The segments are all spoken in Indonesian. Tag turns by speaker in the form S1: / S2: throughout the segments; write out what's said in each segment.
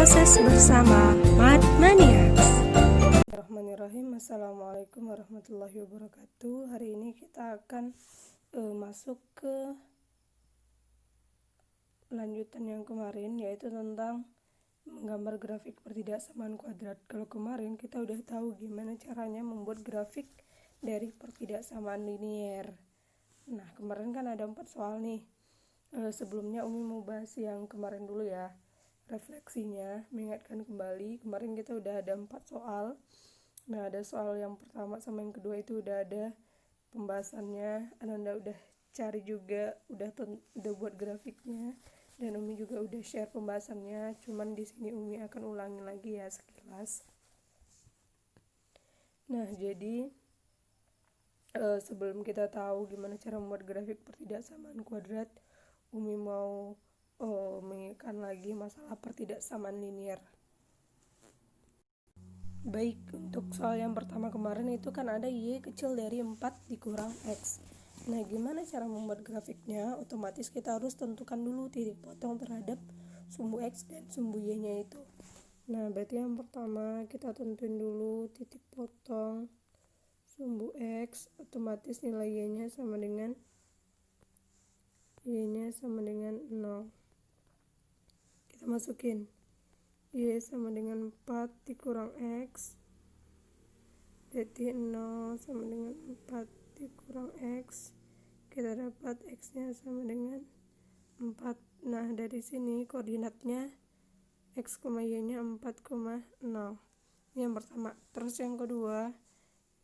S1: proses bersama Mathmaniacs. Bismillahirrahmanirrahim. Assalamualaikum warahmatullahi wabarakatuh. Hari ini kita akan masuk ke lanjutan yang kemarin, yaitu tentang menggambar grafik pertidaksamaan kuadrat. Kalau kemarin kita udah tahu gimana caranya membuat grafik dari pertidaksamaan linier. Nah, kemarin kan ada 4 soal nih. Sebelumnya Umi mau bahas yang kemarin dulu ya, refleksinya, mengingatkan kembali. Kemarin kita udah ada 4 soal. Nah, ada soal yang pertama sama yang kedua itu udah ada pembahasannya. Ananda udah cari juga, udah buat grafiknya, dan Umi juga udah share pembahasannya. Cuman di sini Umi akan ulangi lagi ya sekilas. Nah, jadi sebelum kita tahu gimana cara membuat grafik pertidaksamaan kuadrat, Umi mau mengingatkan lagi masalah pertidaksamaan linier. Baik, untuk soal yang pertama kemarin itu kan ada Y kecil dari 4 dikurang X. Nah, gimana cara membuat grafiknya? Otomatis kita harus tentukan dulu titik potong terhadap sumbu X dan sumbu Y-nya itu. Nah, berarti yang pertama kita tentuin dulu titik potong sumbu X, otomatis nilai Y-nya sama dengan 0. Kita masukin Y sama dengan 4 dikurang X, berarti 0 sama dengan 4 dikurang X. Kita dapat X-nya sama dengan 4. Nah, dari sini koordinatnya X, Y-nya 4,0. Ini yang pertama. Terus yang kedua,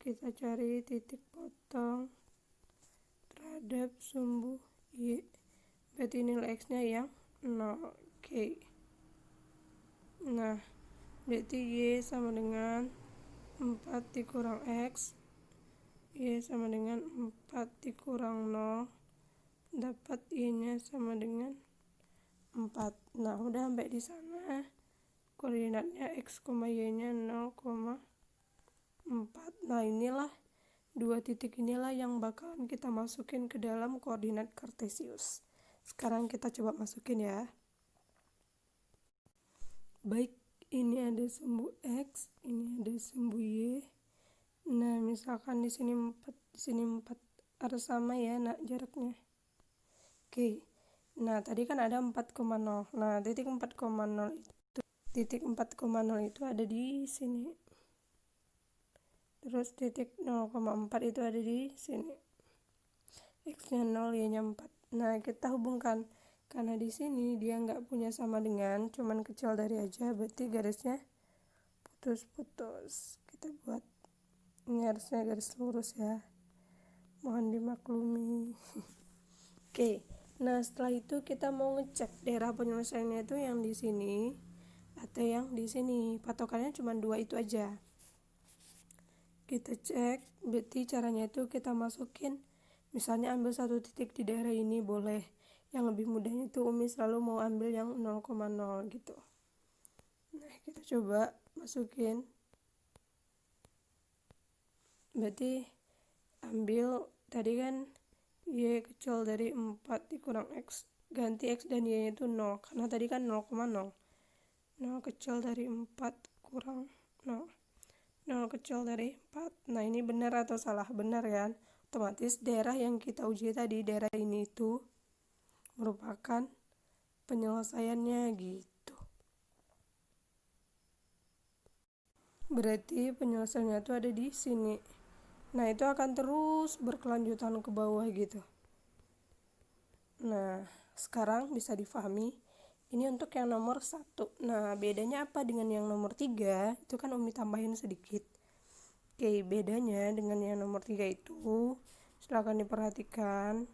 S1: kita cari titik potong terhadap sumbu Y. Berarti nilai X-nya yang 0. Oke. Nah, berarti Y sama dengan 4 dikurang X. Y sama dengan 4 dikurang 0. Dapat Y-nya sama dengan 4. Nah, udah sampai di sana. Koordinatnya X, Y-nya 0,4. Nah, inilah dua titik inilah yang bakalan kita masukin ke dalam koordinat kartesius. Sekarang kita coba masukin ya. Baik, ini ada sumbu X, ini ada sumbu Y. Nah, misalkan di sini 4, di sini 4, harus sama ya nak jaraknya. Oke. Nah, tadi kan ada 4,0. Nah, titik 4,0 itu ada di sini. Terus titik 0,4 itu ada di sini. X-nya 0, Y-nya 4. Nah, kita hubungkan. Karena di sini dia nggak punya sama dengan, cuman kecil dari aja, berarti garisnya putus-putus. Kita buat, ini harusnya garis lurus ya. Mohon dimaklumi. Oke. Nah, setelah itu kita mau ngecek daerah penyelesaiannya itu yang di sini atau yang di sini. Patokannya cuma 2 itu aja. Kita cek, berarti caranya itu kita masukin, misalnya ambil satu titik di daerah ini boleh. Yang lebih mudahnya itu Umi selalu mau ambil yang 0,0 gitu. Nah, kita coba masukin. Berarti ambil tadi kan Y kecil dari 4 dikurang X. Ganti X dan Y itu 0. Karena tadi kan 0,0. 0 kecil dari 4 kurang 0. 0 kecil dari 4. Nah, ini benar atau salah? Benar kan? Otomatis daerah yang kita uji tadi, daerah ini itu merupakan penyelesaiannya gitu. Berarti penyelesaiannya itu ada di sini. Nah, itu akan terus berkelanjutan ke bawah gitu. Nah, sekarang bisa difahami. Ini untuk yang nomor 1. Nah, bedanya apa dengan yang nomor 3? Itu kan Umi tambahin sedikit. Oke, bedanya dengan yang nomor 3 itu, silakan diperhatikan.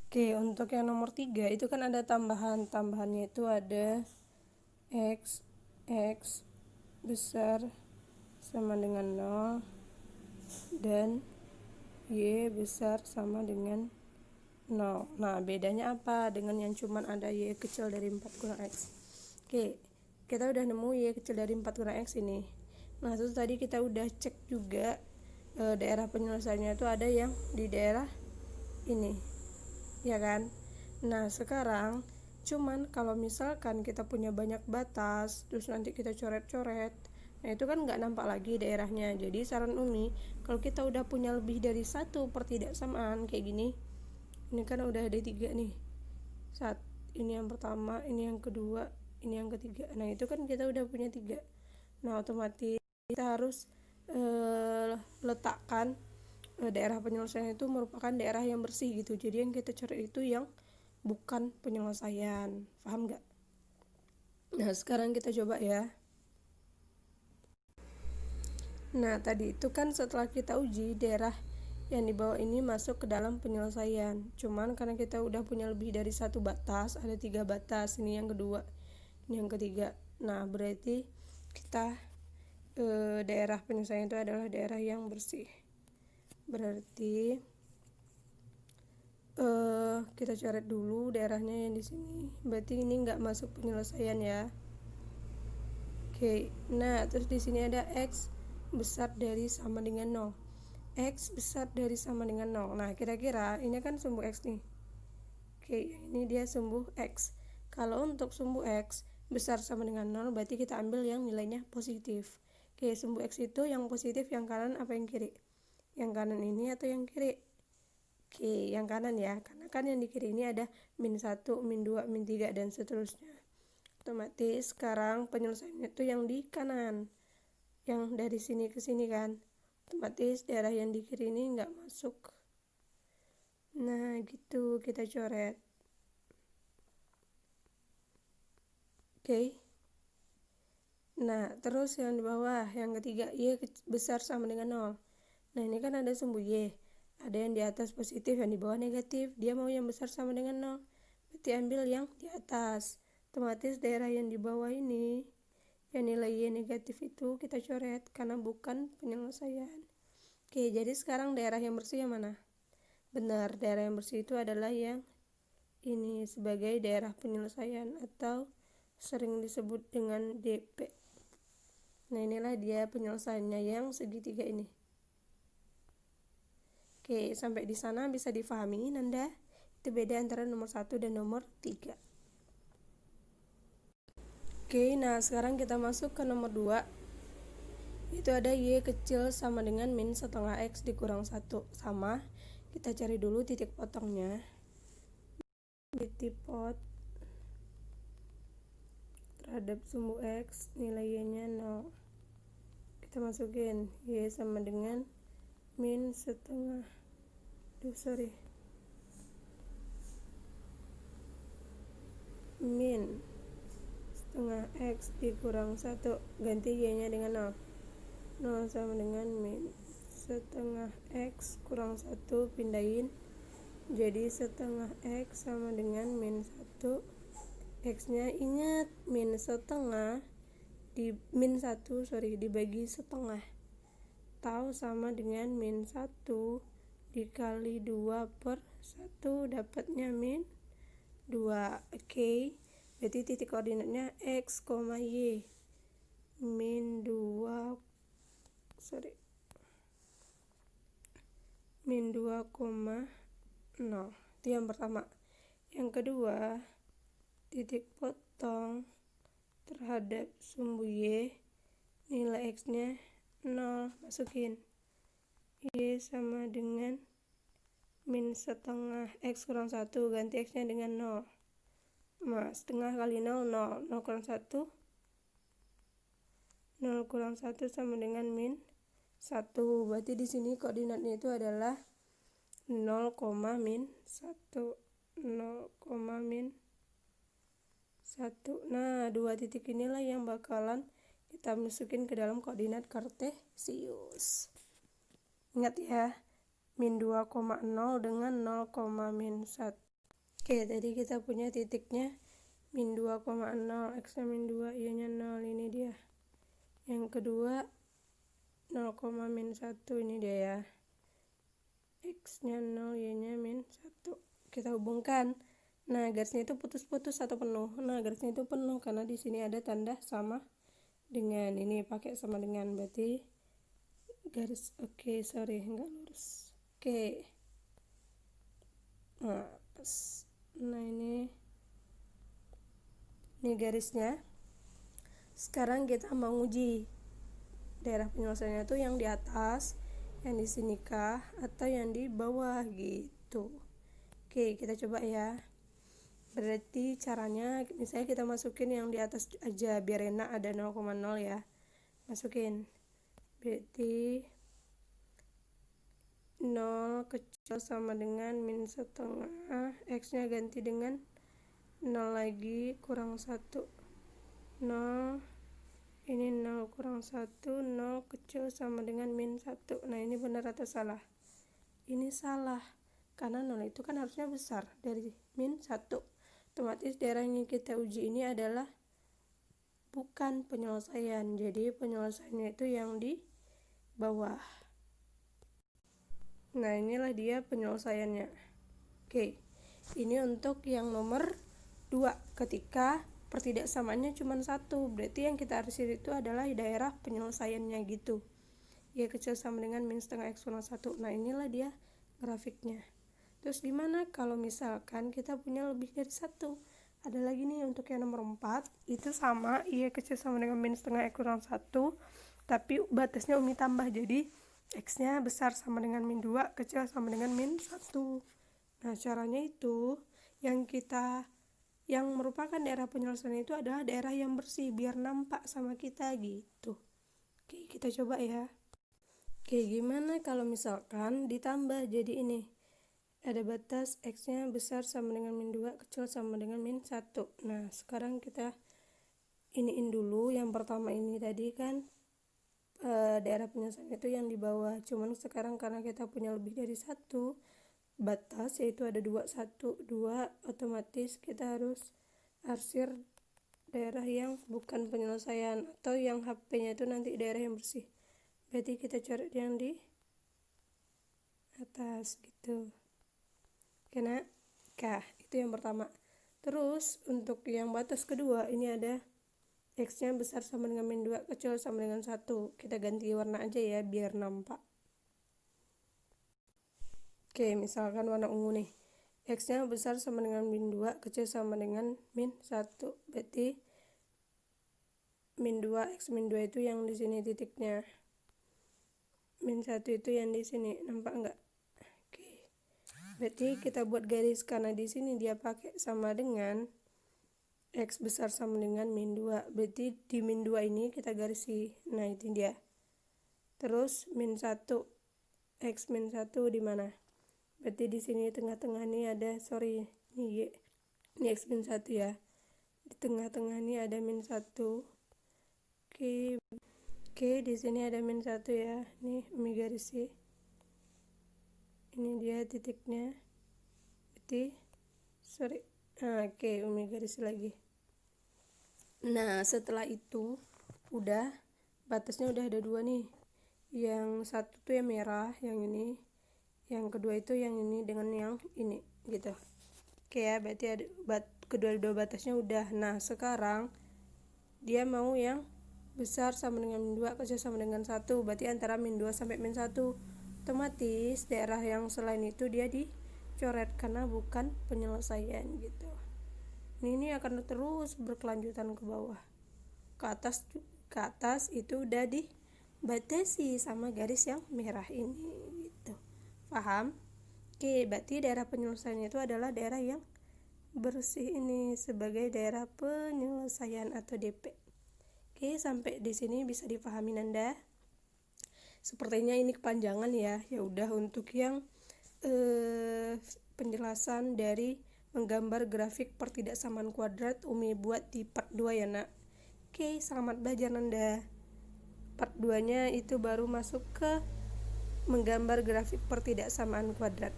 S1: Oke, untuk yang nomor 3 itu kan ada tambahannya itu ada X besar sama dengan 0 dan Y besar sama dengan 0. Nah, bedanya apa dengan yang cuman ada Y kecil dari 4 kurang X? Oke, kita udah nemu Y kecil dari 4 kurang X ini. Nah, terus tadi kita udah cek juga daerah penyelesaiannya itu ada yang di daerah ini, ya kan? Nah sekarang cuman kalau misalkan kita punya banyak batas terus nanti kita coret-coret, nah itu kan nggak nampak lagi daerahnya. Jadi saran Umi, kalau kita udah punya lebih dari satu pertidaksamaan kayak gini, ini kan udah ada 3 nih, ini yang pertama, ini yang kedua, ini yang ketiga. Nah itu kan kita udah punya 3. Nah otomatis kita harus letakkan daerah penyelesaian itu merupakan daerah yang bersih gitu. Jadi yang kita coret itu yang bukan penyelesaian, paham nggak? Nah sekarang kita coba ya. Nah tadi itu kan setelah kita uji daerah yang di bawah ini masuk ke dalam penyelesaian. Cuman karena kita udah punya lebih dari satu batas, ada 3 batas, ini yang kedua, ini yang ketiga. Nah berarti kita daerah penyelesaian itu adalah daerah yang bersih. Berarti kita coret dulu daerahnya yang di sini. Berarti ini nggak masuk penyelesaian ya. Oke, nah terus di sini ada X besar dari sama dengan 0. X besar dari sama dengan 0. Nah kira-kira ini kan sumbu X nih. Oke, ini dia sumbu X. Kalau untuk sumbu X besar sama dengan 0, berarti kita ambil yang nilainya positif. Oke, sumbu X itu yang positif yang kanan apa yang kiri? Yang kanan ini atau yang kiri? Oke, yang kanan ya, karena kan yang di kiri ini ada -1, -2, -3 dan seterusnya. Otomatis sekarang penyelesaiannya itu yang di kanan, yang dari sini ke sini kan, otomatis daerah yang di kiri ini nggak masuk. Nah gitu kita coret. Oke. Nah terus yang di bawah yang ketiga, Y besar sama dengan 0. Nah ini kan ada sumbu Y, ada yang di atas positif, yang di bawah negatif. Dia mau yang besar sama dengan 0, berarti ambil yang di atas. Otomatis daerah yang di bawah ini yang nilai Y negatif itu kita coret karena bukan penyelesaian. Oke, jadi sekarang daerah yang bersih yang mana? Benar, daerah yang bersih itu adalah yang ini sebagai daerah penyelesaian atau sering disebut dengan DP. Nah inilah dia penyelesaiannya yang segitiga ini. Oke, sampai di sana bisa difahami Nanda? Itu beda antara nomor 1 dan nomor 3. Oke, nah sekarang kita masuk ke nomor 2. Itu ada Y kecil sama dengan -setengah X dikurang 1. Sama, kita cari dulu titik potongnya. Titik pot terhadap sumbu X, nilai Y-nya 0. Kita masukin Y sama dengan -setengah. -setengah X dikurang 1, ganti Y-nya dengan 0. 0 sama dengan -setengah X kurang 1, pindahin jadi setengah X sama dengan -1. X nya ingat -setengah dibagi setengah, tahu sama dengan -1 dikali 2/1, dapatnya -2. Oke, berarti titik koordinatnya X, Y -2,0 itu yang pertama. Yang kedua, titik potong terhadap sumbu Y, nilai X nya 0, masukin Y sama dengan -setengah X kurang 1, ganti X nya dengan 0. Nah, setengah kali 0, 0. 0 kurang 1, 0 kurang 1 sama dengan -1. Berarti di sini koordinatnya itu adalah 0, -1. 0, -1. Nah, dua titik inilah yang bakalan kita masukin ke dalam koordinat kartesius. Ingat ya, -2,0 dengan 0,-1. Oke, tadi kita punya titiknya -2,0, X-nya -2, Y-nya 0, ini dia. Yang kedua 0,-1, ini dia ya. X-nya 0, Y-nya -1. Kita hubungkan. Nah, garisnya itu putus-putus atau penuh? Nah, garisnya itu penuh karena di sini ada tanda sama dengan, ini pakai sama dengan, berarti garis enggak lurus. Oke. Nah, pas. Nah ini garisnya. Sekarang kita mau uji daerah penyelesaiannya itu yang di atas, yang di sini kah, atau yang di bawah gitu. Oke, kita coba ya. Berarti caranya misalnya kita masukin yang di atas aja biar enak, ada 0,0 ya. Masukin. Berarti 0 kecil sama dengan min setengah, x nya ganti dengan 0 lagi kurang 1, 0, ini 0 kurang 1, 0 kecil sama dengan min 1. Nah ini benar atau salah? Ini salah, karena 0 itu kan harusnya besar dari min 1. Otomatis daerah yang kita uji ini adalah bukan penyelesaian, jadi penyelesaiannya itu yang di bawah. Nah inilah dia penyelesaiannya. Oke, ini untuk yang nomor 2 ketika pertidaksamaannya cuma 1, berarti yang kita arsir itu adalah daerah penyelesaiannya gitu. Y kecil sama dengan min setengah x kurang 1. Nah inilah dia grafiknya. Terus gimana kalau misalkan kita punya lebih dari 1? Ada lagi nih untuk yang nomor 4, itu sama Y kecil sama dengan min setengah x kurang 1, tapi batasnya Umi tambah, jadi x nya besar sama dengan min 2, kecil sama dengan min 1. Nah caranya itu yang merupakan daerah penyelesaian itu adalah daerah yang bersih biar nampak sama kita gitu. Oke, kita coba ya. Oke, gimana kalau misalkan ditambah jadi ini, ada batas x nya besar sama dengan min 2, kecil sama dengan min 1. Nah sekarang kita iniin dulu yang pertama ini tadi kan daerah penyelesaian itu yang di bawah, cuman sekarang karena kita punya lebih dari 1 batas, yaitu ada 2, 1, 2, otomatis kita harus arsir daerah yang bukan penyelesaian atau yang HP-nya itu nanti daerah yang bersih. Berarti kita cari yang di atas gitu. Kena kah? Itu yang pertama. Terus untuk yang batas kedua ini ada x nya besar sama dengan min 2, kecil sama dengan 1. Kita ganti warna aja ya biar nampak. Oke, misalkan warna ungu nih. X nya besar sama dengan min 2, kecil sama dengan min 1. Berarti min 2, x min 2 itu yang di sini titiknya. Min 1 itu yang di sini, nampak enggak? Oke. Berarti kita buat garis karena di sini dia pakai sama dengan x besar sama dengan min 2. Berarti di min 2 ini kita garisi. Nah, itu dia. Terus min 1, x min 1 di mana? Berarti di sini tengah-tengah ini ada, ini x min 1 ya. Di tengah-tengah ini ada min 1. Oke, di sini ada min 1 ya. Nih, Umi garisi. Ini dia titiknya. Berarti oke, Umi garisi lagi. Nah, setelah itu udah batasnya udah ada 2 nih. Yang satu tuh yang merah, yang ini. Yang kedua itu yang ini dengan yang ini gitu. Oke ya, berarti ada kedua batasnya udah. Nah sekarang dia mau yang besar sama dengan min 2, kecil sama dengan 1. Berarti antara min 2 sampai min 1. Otomatis daerah yang selain itu dia dicoret karena bukan penyelesaian gitu. Ini akan terus berkelanjutan ke bawah. Ke atas itu udah dibatasi sama garis yang merah ini. Paham? Oke, berarti daerah penyelesaian itu adalah daerah yang bersih ini sebagai daerah penyelesaian atau DP. Oke, sampai di sini bisa dipahami Nanda. Sepertinya ini kepanjangan ya. Ya udah, untuk yang penjelasan dari menggambar grafik pertidaksamaan kuadrat Umi buat di part 2 ya nak. Oke, selamat belajar Nanda. Part 2-nya itu baru masuk ke menggambar grafik pertidaksamaan kuadrat.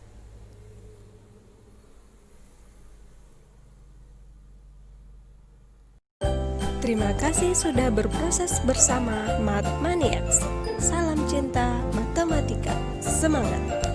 S1: Terima kasih sudah berproses bersama Mathmaniacs. Salam cinta matematika. Semangat!